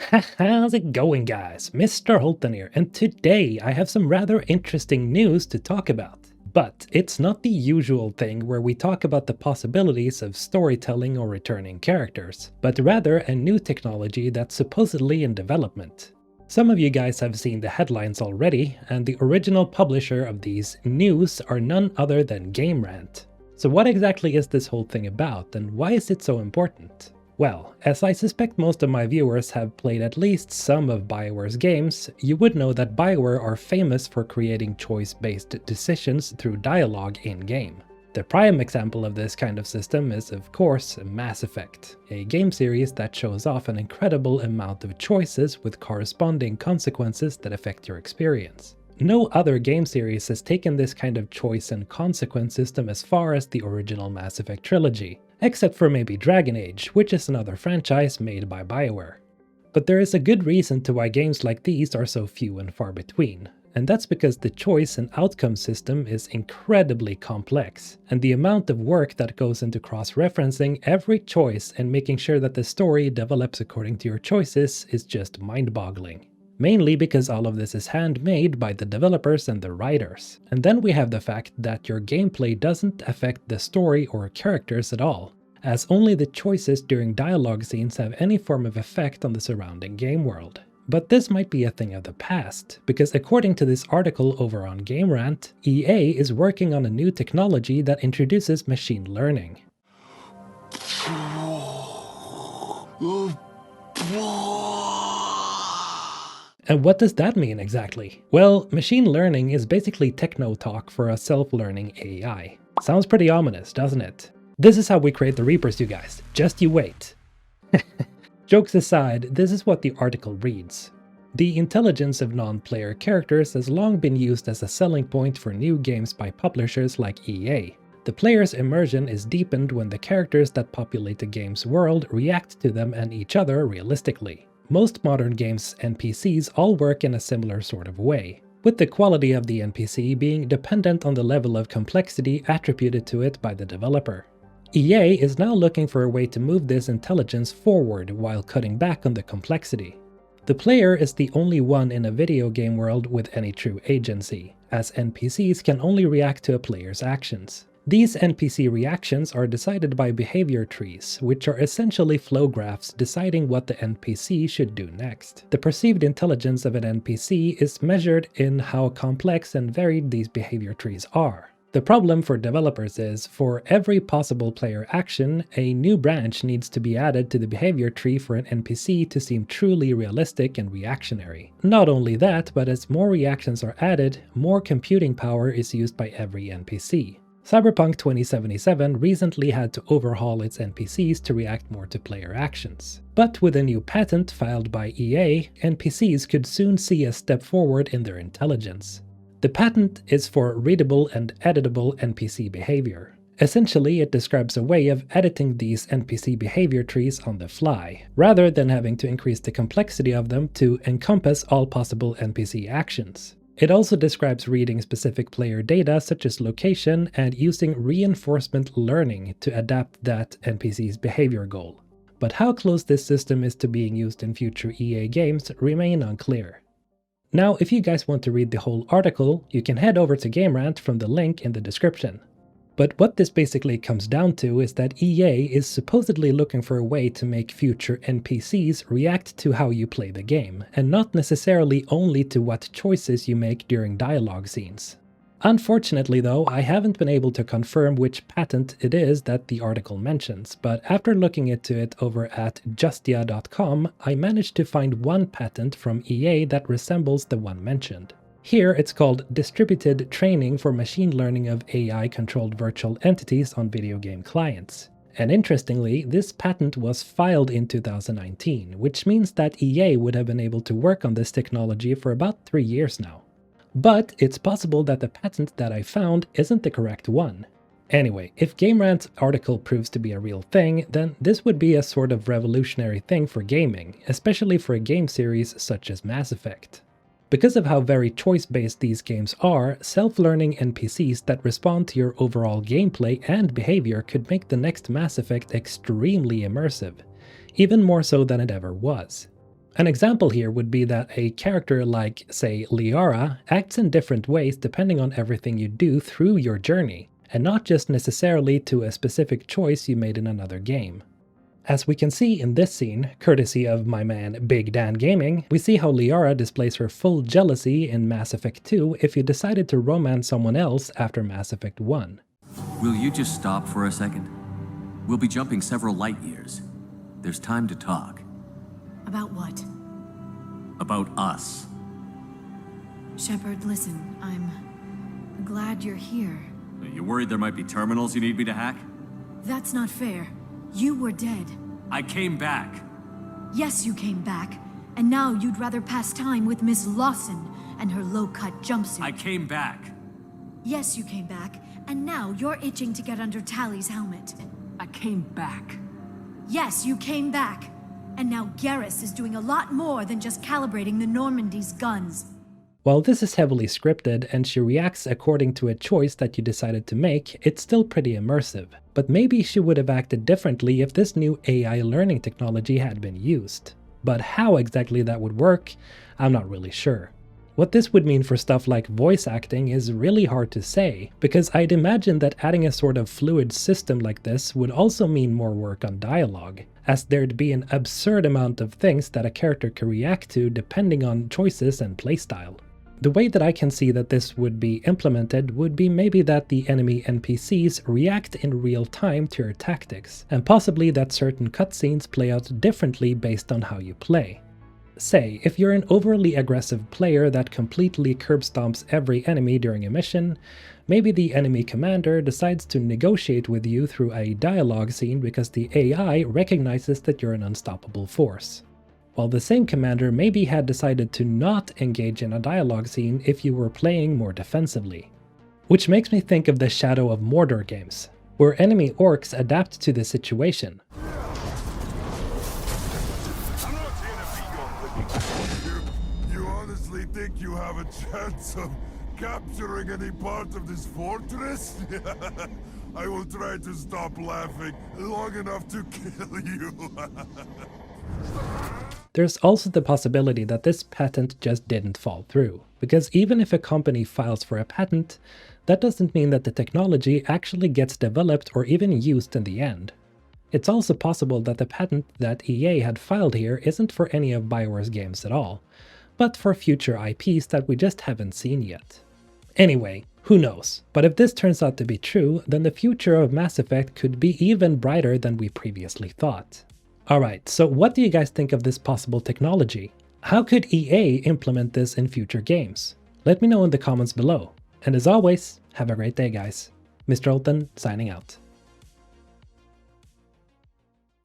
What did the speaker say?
How's it going, guys? MrHulthen here, and today I have some rather interesting news to talk about. But it's not the usual thing where we talk about the possibilities of storytelling or returning characters, but rather a new technology that's supposedly in development. Some of you guys have seen the headlines already, and the original publisher of these news are none other than Gamerant. So what exactly is this whole thing about, and why is it so important? Well, as I suspect most of my viewers have played at least some of Bioware's games, you would know that Bioware are famous for creating choice-based decisions through dialogue in-game. The prime example of this kind of system is, of course, Mass Effect, a game series that shows off an incredible amount of choices with corresponding consequences that affect your experience. No other game series has taken this kind of choice and consequence system as far as the original Mass Effect trilogy, except for maybe Dragon Age, which is another franchise made by Bioware. But there is a good reason to why games like these are so few and far between, and that's because the choice and outcome system is incredibly complex, and the amount of work that goes into cross-referencing every choice and making sure that the story develops according to your choices is just mind-boggling. Mainly because all of this is handmade by the developers and the writers. And then we have the fact that your gameplay doesn't affect the story or characters at all, as only the choices during dialogue scenes have any form of effect on the surrounding game world. But this might be a thing of the past, because according to this article over on Gamerant, EA is working on a new technology that introduces machine learning. And what does that mean exactly? Well, machine learning is basically techno talk for a self-learning AI. Sounds pretty ominous, doesn't it? This is how we create the Reapers, you guys. Just you wait. Jokes aside, this is what the article reads. The intelligence of non-player characters has long been used as a selling point for new games by publishers like EA. The player's immersion is deepened when the characters that populate the game's world react to them and each other realistically. Most modern games' NPCs all work in a similar sort of way, with the quality of the NPC being dependent on the level of complexity attributed to it by the developer. EA is now looking for a way to move this intelligence forward while cutting back on the complexity. The player is the only one in a video game world with any true agency, as NPCs can only react to a player's actions. These NPC reactions are decided by behavior trees, which are essentially flow graphs deciding what the NPC should do next. The perceived intelligence of an NPC is measured in how complex and varied these behavior trees are. The problem for developers is, for every possible player action, a new branch needs to be added to the behavior tree for an NPC to seem truly realistic and reactionary. Not only that, but as more reactions are added, more computing power is used by every NPC. Cyberpunk 2077 recently had to overhaul its NPCs to react more to player actions. But with a new patent filed by EA, NPCs could soon see a step forward in their intelligence. The patent is for readable and editable NPC behavior. Essentially, it describes a way of editing these NPC behavior trees on the fly, rather than having to increase the complexity of them to encompass all possible NPC actions. It also describes reading specific player data such as location and using reinforcement learning to adapt that NPC's behavior goal. But how close this system is to being used in future EA games remain unclear. Now, if you guys want to read the whole article, you can head over to Gamerant from the link in the description. But what this basically comes down to is that EA is supposedly looking for a way to make future NPCs react to how you play the game, and not necessarily only to what choices you make during dialogue scenes. Unfortunately though, I haven't been able to confirm which patent it is that the article mentions, but after looking into it over at justia.com, I managed to find one patent from EA that resembles the one mentioned. Here it's called Distributed Training for Machine Learning of AI-Controlled Virtual Entities on Video Game Clients. And interestingly, this patent was filed in 2019, which means that EA would have been able to work on this technology for about 3 years now. But it's possible that the patent that I found isn't the correct one. Anyway, if Gamerant's article proves to be a real thing, then this would be a sort of revolutionary thing for gaming, especially for a game series such as Mass Effect. Because of how very choice-based these games are, self-learning NPCs that respond to your overall gameplay and behavior could make the next Mass Effect extremely immersive, even more so than it ever was. An example here would be that a character like, say, Liara acts in different ways depending on everything you do through your journey, and not just necessarily to a specific choice you made in another game. As we can see in this scene, courtesy of my man Big Dan Gaming, we see how Liara displays her full jealousy in Mass Effect 2 if you decided to romance someone else after Mass Effect 1. Will you just stop for a second? We'll be jumping several light years. There's time to talk. About what? About us. Shepard, listen, I'm glad you're here. Are you worried there might be terminals you need me to hack? That's not fair. You were dead. I came back. Yes, you came back. And now you'd rather pass time with Miss Lawson and her low-cut jumpsuit. I came back. Yes, you came back. And now you're itching to get under Tally's helmet. I came back. Yes, you came back. And now Garrus is doing a lot more than just calibrating the Normandy's guns. While this is heavily scripted and she reacts according to a choice that you decided to make, it's still pretty immersive. But maybe she would have acted differently if this new AI learning technology had been used. But how exactly that would work, I'm not really sure. What this would mean for stuff like voice acting is really hard to say, because I'd imagine that adding a sort of fluid system like this would also mean more work on dialogue, as there'd be an absurd amount of things that a character could react to depending on choices and playstyle. The way that I can see that this would be implemented would be maybe that the enemy NPCs react in real time to your tactics, and possibly that certain cutscenes play out differently based on how you play. Say, if you're an overly aggressive player that completely curb stomps every enemy during a mission, maybe the enemy commander decides to negotiate with you through a dialogue scene because the AI recognizes that you're an unstoppable force. While the same commander maybe had decided to not engage in a dialogue scene if you were playing more defensively. Which makes me think of the Shadow of Mordor games, where enemy orcs adapt to the situation. You honestly think you have a chance of capturing any part of this fortress? I will try to stop laughing long enough to kill you. There's also the possibility that this patent just didn't fall through, because even if a company files for a patent, that doesn't mean that the technology actually gets developed or even used in the end. It's also possible that the patent that EA had filed here isn't for any of Bioware's games at all, but for future IPs that we just haven't seen yet. Anyway, who knows, but if this turns out to be true, then the future of Mass Effect could be even brighter than we previously thought. Alright, so what do you guys think of this possible technology? How could EA implement this in future games? Let me know in the comments below. And as always, have a great day guys. MrHulthen signing out.